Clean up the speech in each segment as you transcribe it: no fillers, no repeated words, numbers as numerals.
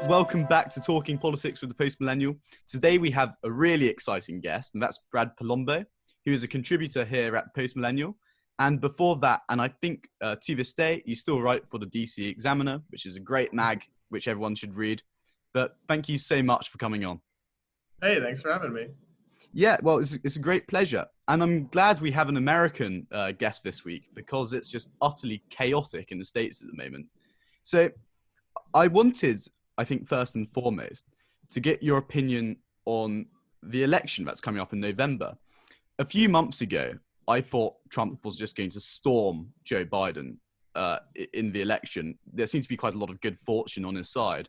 Welcome back to Talking Politics with the Post Millennial. Today we have a really exciting guest, and that's Brad Polumbo, who is a contributor here at Post Millennial. And before that, and I think to this day, you still write for the DC Examiner, which is a great mag, which everyone should read. But thank you so much for coming on. Hey, thanks for having me. Yeah, well, it's a great pleasure. And I'm glad we have an American guest this week because it's just utterly chaotic in the States at the moment. So I wanted, I think, first and foremost, to get your opinion on the election that's coming up in November. A few months ago, I thought Trump was just going to storm Joe Biden in the election. There seems to be quite a lot of good fortune on his side.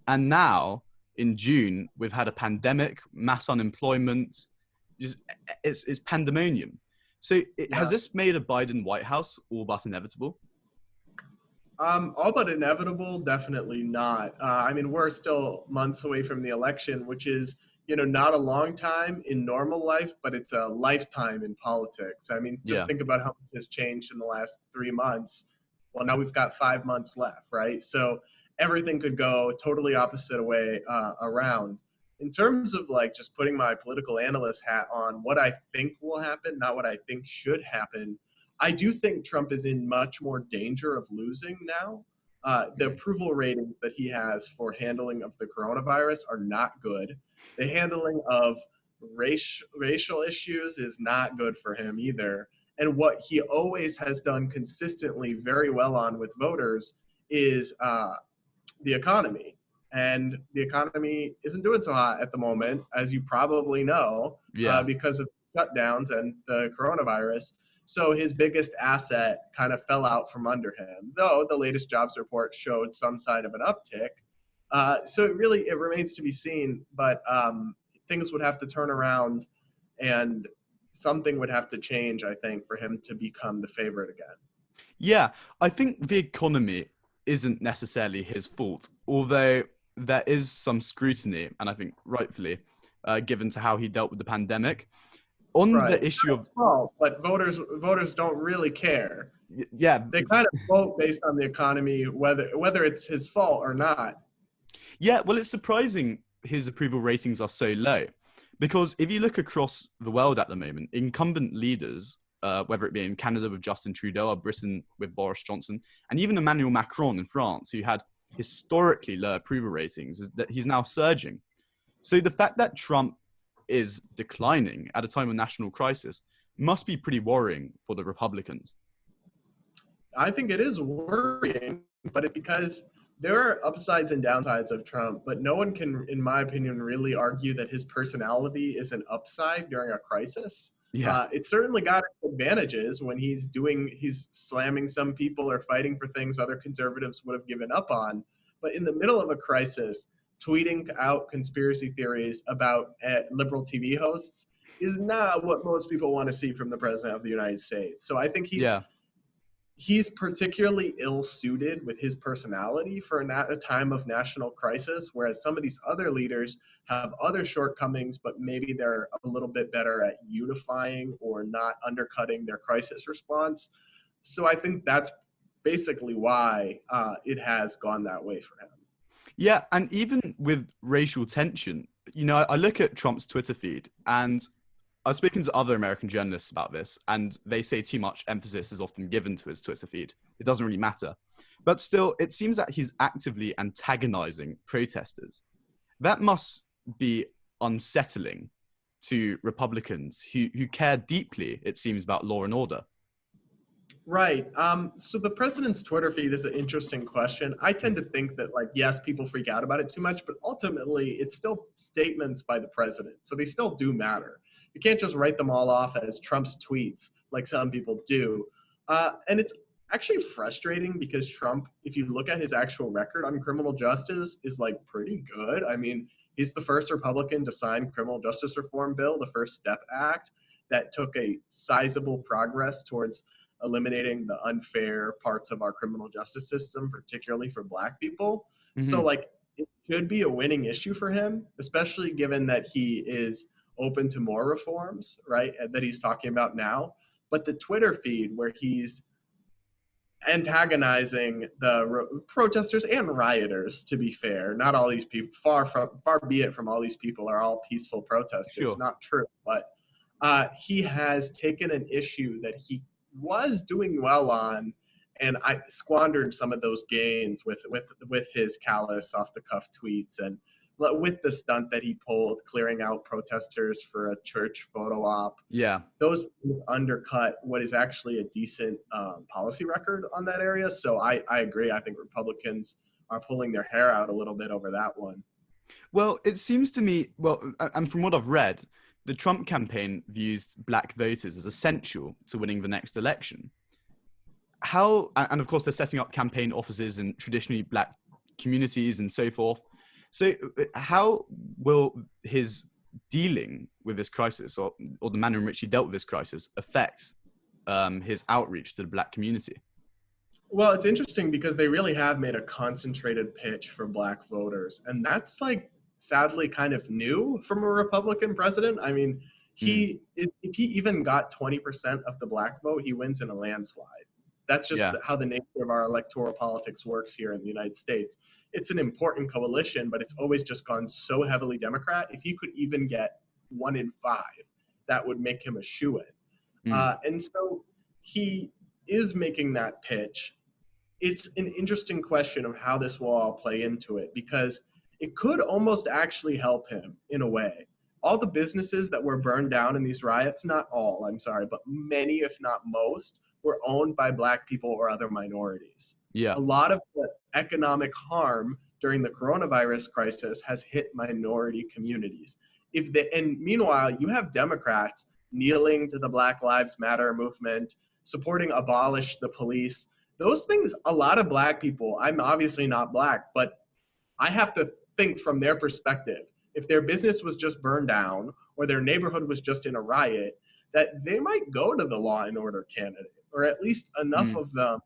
And now, in June, we've had a pandemic, mass unemployment. It's pandemonium. So has this made a Biden White House all but inevitable? All but inevitable, definitely not. I mean, we're still months away from the election, which is, not a long time in normal life, but it's a lifetime in politics. I mean, just think about how much has changed in the last 3 months. Well, now we've got 5 months left, right? So everything could go totally opposite way around. In terms of just putting my political analyst hat on, what I think will happen, not what I think should happen, I do think Trump is in much more danger of losing now. The approval ratings that he has for handling of the coronavirus are not good. The handling of racial issues is not good for him either. And what he always has done consistently very well on with voters is the economy. And the economy isn't doing so hot at the moment, as you probably know, because of shutdowns and the coronavirus. So his biggest asset kind of fell out from under him, though the latest jobs report showed some sign of an uptick. So it remains to be seen, but things would have to turn around and something would have to change, I think, for him to become the favorite again. Yeah, I think the economy isn't necessarily his fault, although there is some scrutiny, and I think rightfully, given to how he dealt with the pandemic. On the issue of but voters don't really care. Yeah, they kind of vote based on the economy, whether it's his fault or not. Yeah, well, it's surprising his approval ratings are so low, because if you look across the world at the moment, incumbent leaders, whether it be in Canada with Justin Trudeau or Britain with Boris Johnson, and even Emmanuel Macron in France, who had historically low approval ratings, is that he's now surging. So the fact that Trump is declining at a time of national crisis must be pretty worrying for the Republicans. I think it is worrying, but it's because there are upsides and downsides of Trump, but no one can, in my opinion, really argue that his personality is an upside during a crisis. It certainly got advantages when he's slamming some people or fighting for things other conservatives would have given up on. But in the middle of a crisis, tweeting out conspiracy theories about liberal TV hosts is not what most people want to see from the president of the United States. So I think he's particularly ill-suited with his personality for a time of national crisis, whereas some of these other leaders have other shortcomings, but maybe they're a little bit better at unifying or not undercutting their crisis response. So I think that's basically why it has gone that way for him. Yeah, and even with racial tension, I look at Trump's Twitter feed, and I've spoken to other American journalists about this, and they say too much emphasis is often given to his Twitter feed. It doesn't really matter. But still, it seems that he's actively antagonizing protesters. That must be unsettling to Republicans who care deeply, it seems, about law and order. Right. So the president's Twitter feed is an interesting question. I tend to think that, yes, people freak out about it too much, but ultimately it's still statements by the president. So they still do matter. You can't just write them all off as Trump's tweets like some people do. And it's actually frustrating because Trump, if you look at his actual record on criminal justice, is pretty good. I mean, he's the first Republican to sign criminal justice reform bill, the First Step Act, that took a sizable progress towards eliminating the unfair parts of our criminal justice system, particularly for Black people. Mm-hmm. So it should be a winning issue for him, especially given that he is open to more reforms, right, that he's talking about now. But the Twitter feed where he's antagonizing the protesters and rioters, to be fair. Not all these people, far be it from all these people are all peaceful protesters. Sure. Not true. But he has taken an issue that he was doing well on, and I squandered some of those gains with his callous off the cuff tweets and with the stunt that he pulled clearing out protesters for a church photo op. Yeah. Those things undercut what is actually a decent policy record on that area. So I agree. I think Republicans are pulling their hair out a little bit over that one. Well, it seems to me, and from what I've read, the Trump campaign views black voters as essential to winning the next election. How, and of course, they're setting up campaign offices in traditionally black communities and so forth. So, how will his dealing with this crisis, or the manner in which he dealt with this crisis, affect his outreach to the black community? Well, it's interesting because they really have made a concentrated pitch for black voters. And that's like sadly kind of new from a Republican president. I mean, if he even got 20% of the black vote, he wins in a landslide. That's just Yeah. how the nature of our electoral politics works here in the United States. It's an important coalition, but it's always just gone so heavily Democrat. If he could even get 1 in 5, that would make him a shoo-in. And so he is making that pitch. It's an interesting question of how this will all play into it, because it could almost actually help him in a way. All the businesses that were burned down in these riots, not all, I'm sorry, but many, if not most, were owned by black people or other minorities. Yeah. A lot of the economic harm during the coronavirus crisis has hit minority communities. And meanwhile, you have Democrats kneeling to the Black Lives Matter movement, supporting abolish the police. Those things, a lot of black people, I'm obviously not black, but I have to think from their perspective. If their business was just burned down or their neighborhood was just in a riot, that they might go to the law and order candidate, or at least enough of them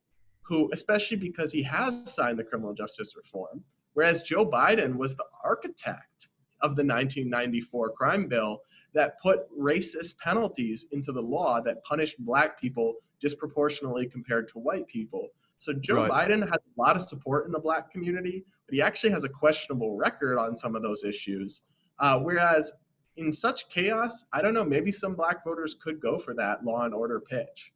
who, especially because he has signed the criminal justice reform, whereas Joe Biden was the architect of the 1994 crime bill that put racist penalties into the law that punished black people disproportionately compared to white people. So Joe Biden has a lot of support in the black community, but he actually has a questionable record on some of those issues. Whereas in such chaos, I don't know, maybe some black voters could go for that law and order pitch.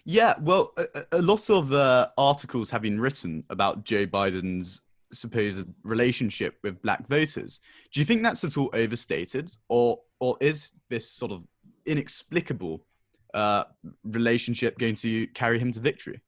Yeah, well, a lot of articles have been written about Joe Biden's supposed relationship with black voters. Do you think that's at all overstated, or is this sort of inexplicable relationship going to carry him to victory?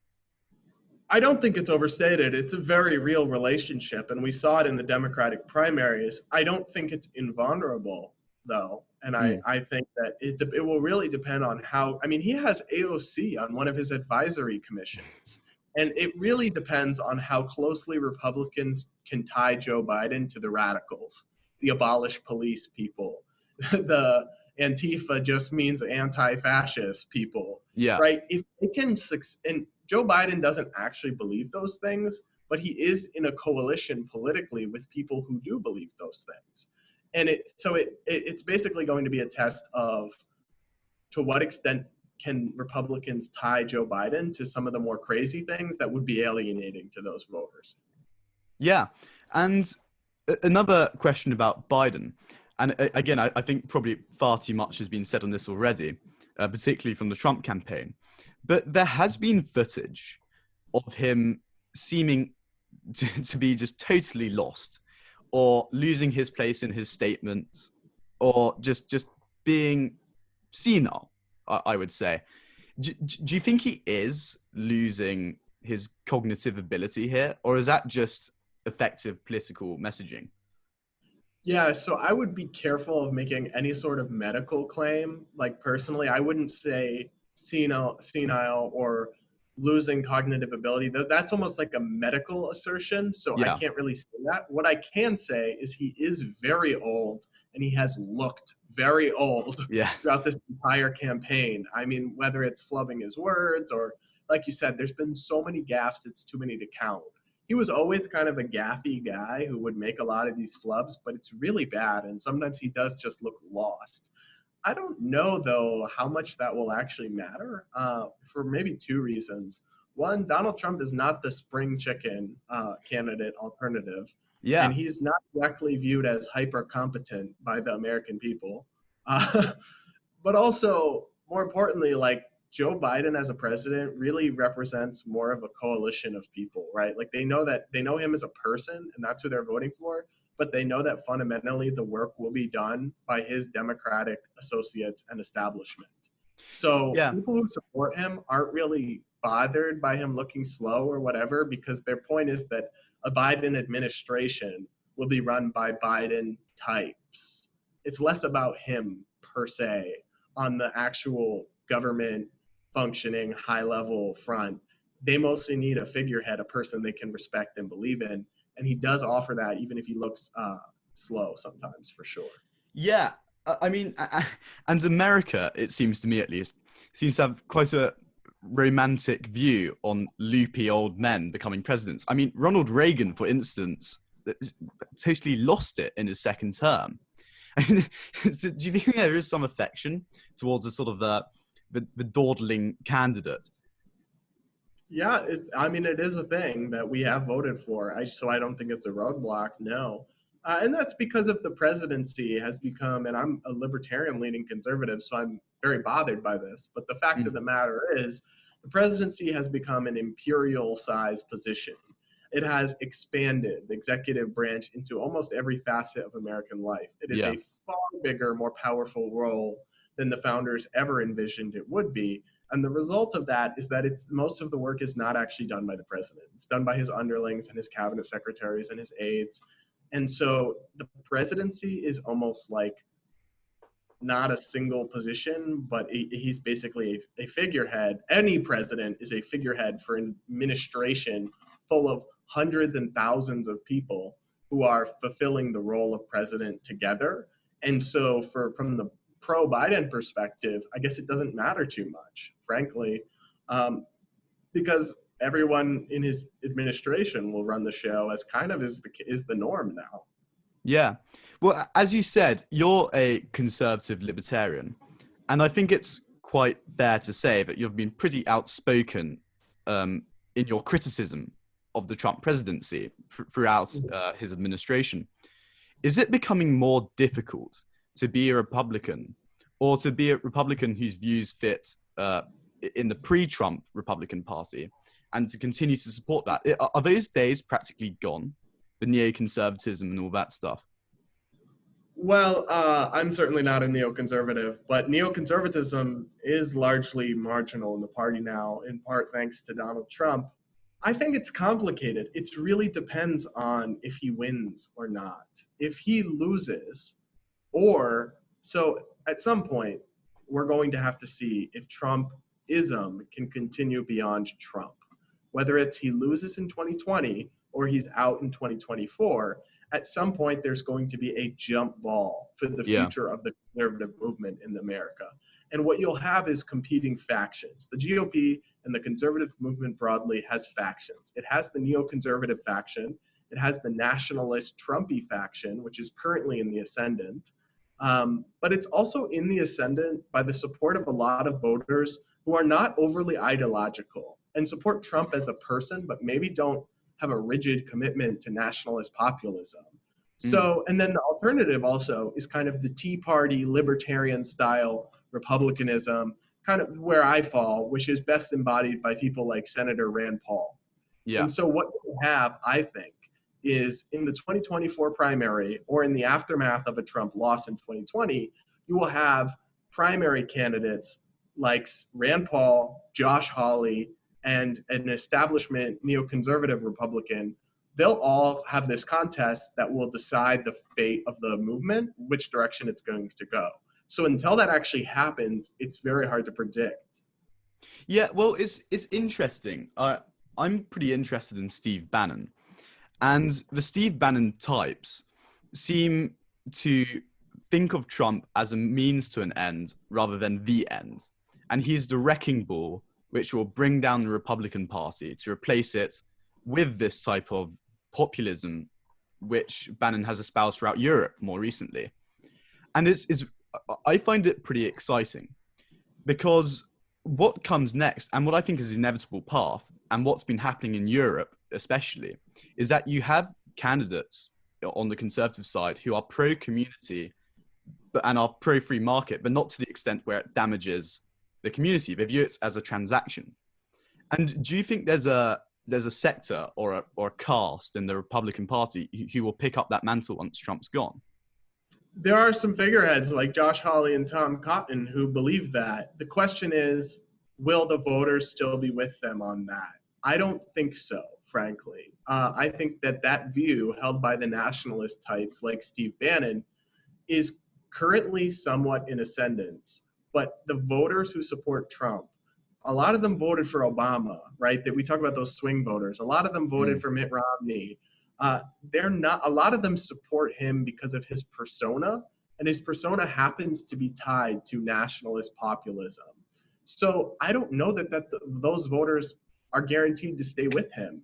I don't think it's overstated. It's a very real relationship, and we saw it in the Democratic primaries. I don't think it's invulnerable, though, and I think that it will really depend on how. I mean, he has AOC on one of his advisory commissions, and it really depends on how closely Republicans can tie Joe Biden to the radicals, the abolish police people, the Antifa just means anti-fascist people, right? If they can, and Joe Biden doesn't actually believe those things, but he is in a coalition politically with people who do believe those things. And it's basically going to be a test of to what extent can Republicans tie Joe Biden to some of the more crazy things that would be alienating to those voters. Yeah. And another question about Biden. And again, I think probably far too much has been said on this already, particularly from the Trump campaign. But there has been footage of him seeming to be just totally lost, or losing his place in his statements, or just being senile, I would say. Do you think he is losing his cognitive ability here, or is that just effective political messaging? Yeah, so I would be careful of making any sort of medical claim. Like personally, I wouldn't say senile or losing cognitive ability. That's almost like a medical assertion, so I can't really say that. What I can say is he is very old, and he has looked very old throughout this entire campaign. I mean, whether it's flubbing his words or, like you said, there's been so many gaffes, it's too many to count. He was always kind of a gaffy guy who would make a lot of these flubs, but it's really bad, and sometimes he does just look lost. I don't know, though, how much that will actually matter for maybe two reasons. One, Donald Trump is not the spring chicken candidate alternative, and Yeah. he's not directly viewed as hyper competent by the American people. Uh, but also, more importantly, like Joe Biden as a president really represents more of a coalition of people, right? Like they know him as a person, and that's who they're voting for. But they know that fundamentally the work will be done by his Democratic associates and establishment. So Yeah. people who support him aren't really bothered by him looking slow or whatever, because their point is that a Biden administration will be run by Biden types. It's less about him per se on the actual government functioning high level front. They mostly need a figurehead, a person they can respect and believe in. And he does offer that, even if he looks slow sometimes, for sure. Yeah. I mean, and America, it seems to me at least, seems to have quite a romantic view on loopy old men becoming presidents. I mean, Ronald Reagan, for instance, totally lost it in his second term. I mean, do you think there is some affection towards a sort of the dawdling candidate? Yeah, I mean, it is a thing that we have voted for. So I don't think it's a roadblock. No, and that's because of the presidency has become. And I'm a libertarian leaning conservative, so I'm very bothered by this. But the fact of Mm. the matter is, the presidency has become an imperial sized position. It has expanded the executive branch into almost every facet of American life. It is Yeah. a far bigger, more powerful role than the founders ever envisioned it would be. And the result of that is that it's most of the work is not actually done by the president. It's done by his underlings and his cabinet secretaries and his aides. And so the presidency is almost like not a single position, but he's basically a figurehead. Any president is a figurehead for an administration full of hundreds and thousands of people who are fulfilling the role of president together. And so, from the pro Biden perspective, I guess it doesn't matter too much, frankly, um, because everyone in his administration will run the show, as kind of is the norm now. Yeah. Well, as you said, you're a conservative libertarian. And I think it's quite fair to say that you've been pretty outspoken in your criticism of the Trump presidency throughout his administration. Is it becoming more difficult to be a Republican or to be a Republican whose views fit in the pre-Trump Republican Party and to continue to support that? Are those days practically gone? The neoconservatism and all that stuff? Well, I'm certainly not a neoconservative, but neoconservatism is largely marginal in the party now, in part thanks to Donald Trump. I think it's complicated. It really depends on if he wins or not. If he loses, or so at some point, we're going to have to see if Trumpism can continue beyond Trump. Whether it's he loses in 2020 or he's out in 2024, at some point there's going to be a jump ball for the Yeah. future of the conservative movement in America. And what you'll have is competing factions. The GOP and the conservative movement broadly has factions. It has the neoconservative faction, it has the nationalist Trumpy faction, which is currently in the ascendant. But it's also in the ascendant by the support of a lot of voters who are not overly ideological and support Trump as a person, but maybe don't have a rigid commitment to nationalist populism. Mm. So, and then the alternative also is kind of the Tea Party libertarian style republicanism, kind of where I fall, which is best embodied by people like Senator Rand Paul. Yeah. And so, what we have, I think, is in the 2024 primary or in the aftermath of a Trump loss in 2020, you will have primary candidates like Rand Paul, Josh Hawley, and an establishment neoconservative Republican. They'll all have this contest that will decide the fate of the movement, which direction it's going to go. So until that actually happens, it's very hard to predict. Yeah, well, it's interesting. I'm pretty interested in Steve Bannon, and the Steve Bannon types seem to think of Trump as a means to an end rather than the end, and he's the wrecking ball which will bring down the Republican Party to replace it with this type of populism, which Bannon has espoused throughout Europe more recently. And I find it pretty exciting because what comes next, and what I think is the inevitable path, and what's been happening in Europe, especially, is that you have candidates on the conservative side who are pro-community and are pro-free market, but not to the extent where it damages the community. They view it as a transaction. And do you think there's a sector or a caste in the Republican Party who will pick up that mantle once Trump's gone? There are some figureheads like Josh Hawley and Tom Cotton who believe that. The question is, will the voters still be with them on that? I don't think so, frankly. I think that view held by the nationalist types like Steve Bannon is currently somewhat in ascendance. But the voters who support Trump, a lot of them voted for Obama, right? That we talk about those swing voters. A lot of them voted for Mitt Romney. They're not. A lot of them support him because of his persona, and his persona happens to be tied to nationalist populism. So I don't know that those voters are guaranteed to stay with him.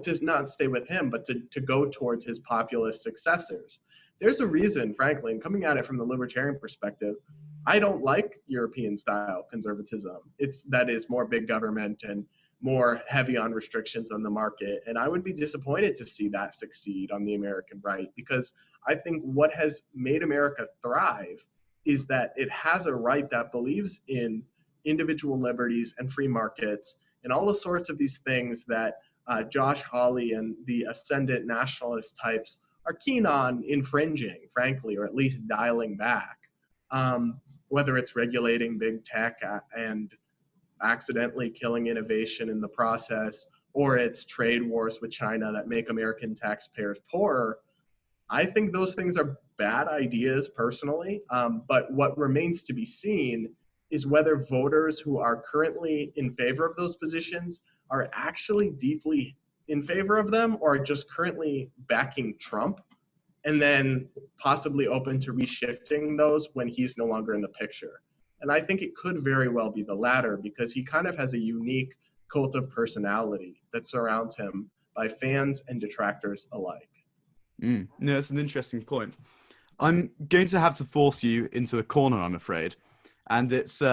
To not stay with him, but to go towards his populist successors. There's a reason, frankly, and coming at it from the libertarian perspective, I don't like European style conservatism. That is more big government and more heavy on restrictions on the market. And I would be disappointed to see that succeed on the American right, because I think what has made America thrive is that it has a right that believes in individual liberties and free markets and all the sorts of these things that Josh Hawley and the ascendant nationalist types are keen on infringing, frankly, or at least dialing back. Whether it's regulating big tech and accidentally killing innovation in the process, or it's trade wars with China that make American taxpayers poorer. I think those things are bad ideas personally, but what remains to be seen is whether voters who are currently in favor of those positions are actually deeply in favor of them or just currently backing Trump and then possibly open to reshifting those when he's no longer in the picture. And I think it could very well be the latter because he kind of has a unique cult of personality that surrounds him by fans and detractors alike. No, that's an interesting point. I'm going to have to force you into a corner, I'm afraid. And it's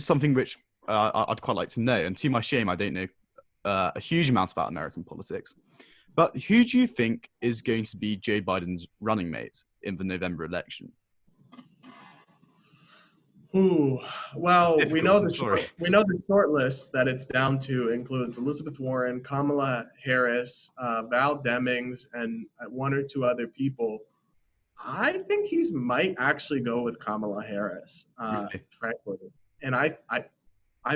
something which I'd quite like to know. And to my shame, I don't know a huge amount about American politics. But who do you think is going to be Joe Biden's running mate in the November election? Ooh, well, we know the short list that it's down to includes Elizabeth Warren, Kamala Harris, Val Demings, and one or two other people. I think he might actually go with Kamala Harris, Really? frankly. And I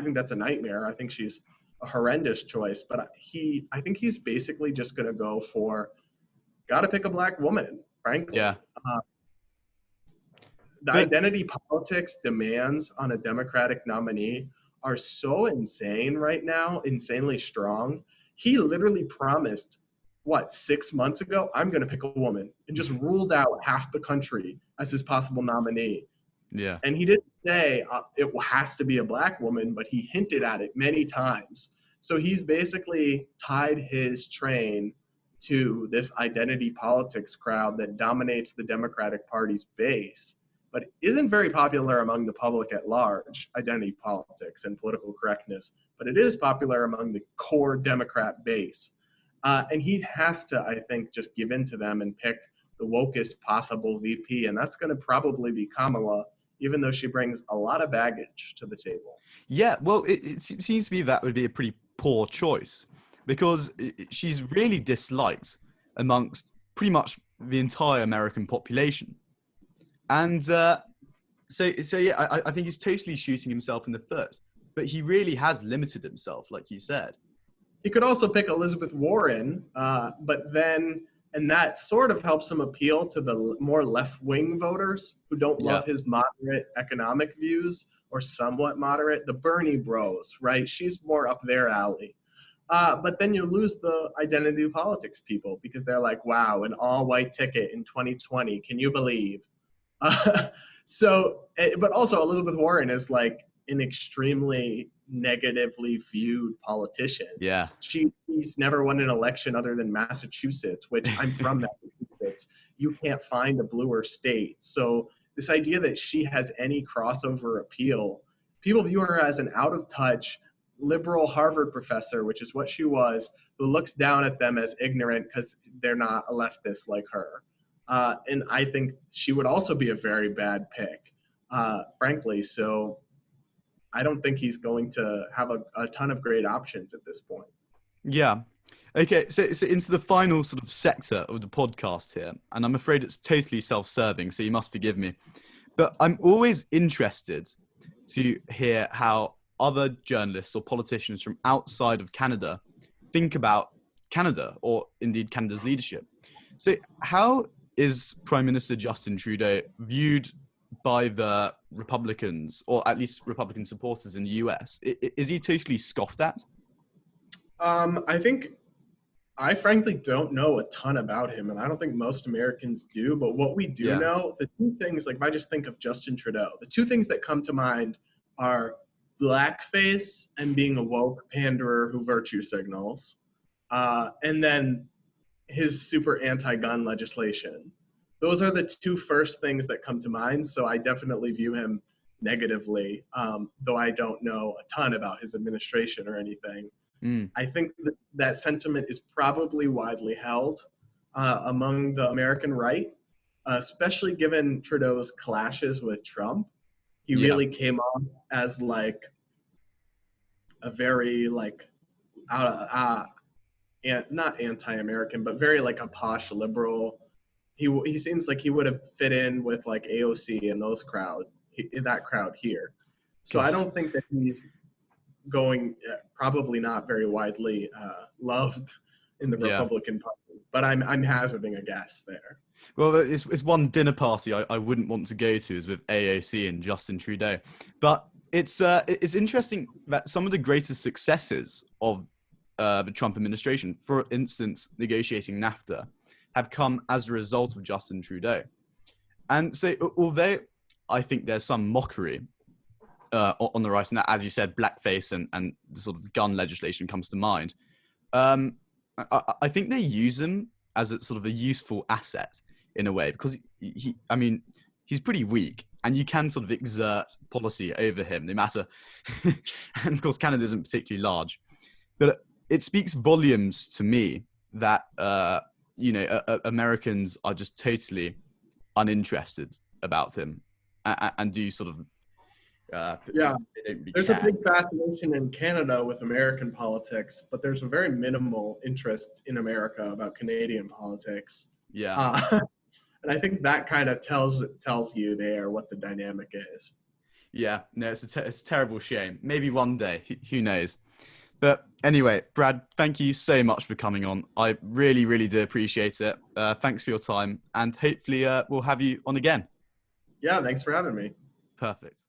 think that's a nightmare. I think she's a horrendous choice. But I think he's basically just going to go for, got to pick a black woman, frankly. Yeah. The identity politics demands on a Democratic nominee are so insane right now, insanely strong. He literally promised, 6 months ago, I'm going to pick a woman, and just ruled out half the country as his possible nominee. Yeah. And he didn't say it has to be a black woman, but he hinted at it many times. So he's basically tied his train to this identity politics crowd that dominates the Democratic Party's base, but isn't very popular among the public at large, identity politics and political correctness, but it is popular among the core Democrat base. And he has to, I think, just give in to them and pick the wokest possible VP, and that's going to probably be Kamala, even though she brings a lot of baggage to the table. Yeah, well, it seems to me that would be a pretty poor choice because she's really disliked amongst pretty much the entire American population. And so yeah, I think he's totally shooting himself in the foot, but he really has limited himself, like you said. He could also pick Elizabeth Warren, and that sort of helps him appeal to the more left-wing voters who don't love his moderate economic views or somewhat moderate, the Bernie bros, right? She's more up their alley. But then you lose the identity politics people because they're like, wow, an all-white ticket in 2020, can you believe? But also Elizabeth Warren is like an extremely negatively viewed politician. Yeah. She's never won an election other than Massachusetts, which I'm from Massachusetts. You can't find a bluer state. So this idea that she has any crossover appeal, people view her as an out of touch, liberal Harvard professor, which is what she was, who looks down at them as ignorant because they're not a leftist like her. And I think she would also be a very bad pick, frankly. So I don't think he's going to have a ton of great options at this point. Yeah. Okay, so into the final sort of sector of the podcast here, and I'm afraid it's totally self-serving, so you must forgive me. But I'm always interested to hear how other journalists or politicians from outside of Canada think about Canada, or indeed Canada's leadership. So how is Prime Minister Justin Trudeau viewed by the Republicans, or at least Republican supporters in the US? Is he totally scoffed at? I frankly don't know a ton about him, and I don't think most Americans do. But what we do Yeah, know, the two things, like if I just think of Justin Trudeau, the two things that come to mind are blackface and being a woke panderer who virtue signals, and then his super anti-gun legislation. Those are the two first things that come to mind. So I definitely view him negatively, though I don't know a ton about his administration or anything. mm, I think that sentiment is probably widely held among the American right, especially given Trudeau's clashes with Trump. He yeah, really came off as like a very like and not anti-American, but very like a posh liberal. He seems like he would have fit in with like AOC and that crowd here. So I God, don't think that he's going probably not very widely loved in the yeah. Republican Party. But I'm hazarding a guess there. Well, it's one dinner party I wouldn't want to go to is with AOC and Justin Trudeau. But it's interesting that some of the greatest successes of the Trump administration, for instance, negotiating NAFTA, have come as a result of Justin Trudeau. And so, although I think there's some mockery on the right, and that, as you said, blackface and the sort of gun legislation comes to mind, um, I think they use them as a sort of a useful asset in a way, because I mean, he's pretty weak, and you can sort of exert policy over him, no matter. And of course, Canada isn't particularly large, but it speaks volumes to me that Americans are just totally uninterested about him, and do sort of Yeah, they don't really there's a care. big fascination in Canada with American politics, but there's a very minimal interest in America about Canadian politics. Yeah, Uh, and I think that kind of tells you there what the dynamic is. yeah. No, it's a terrible shame. Maybe one day, who knows? But anyway, Brad, thank you so much for coming on. I really, really do appreciate it. Thanks for your time, and hopefully we'll have you on again. Yeah, thanks for having me. Perfect.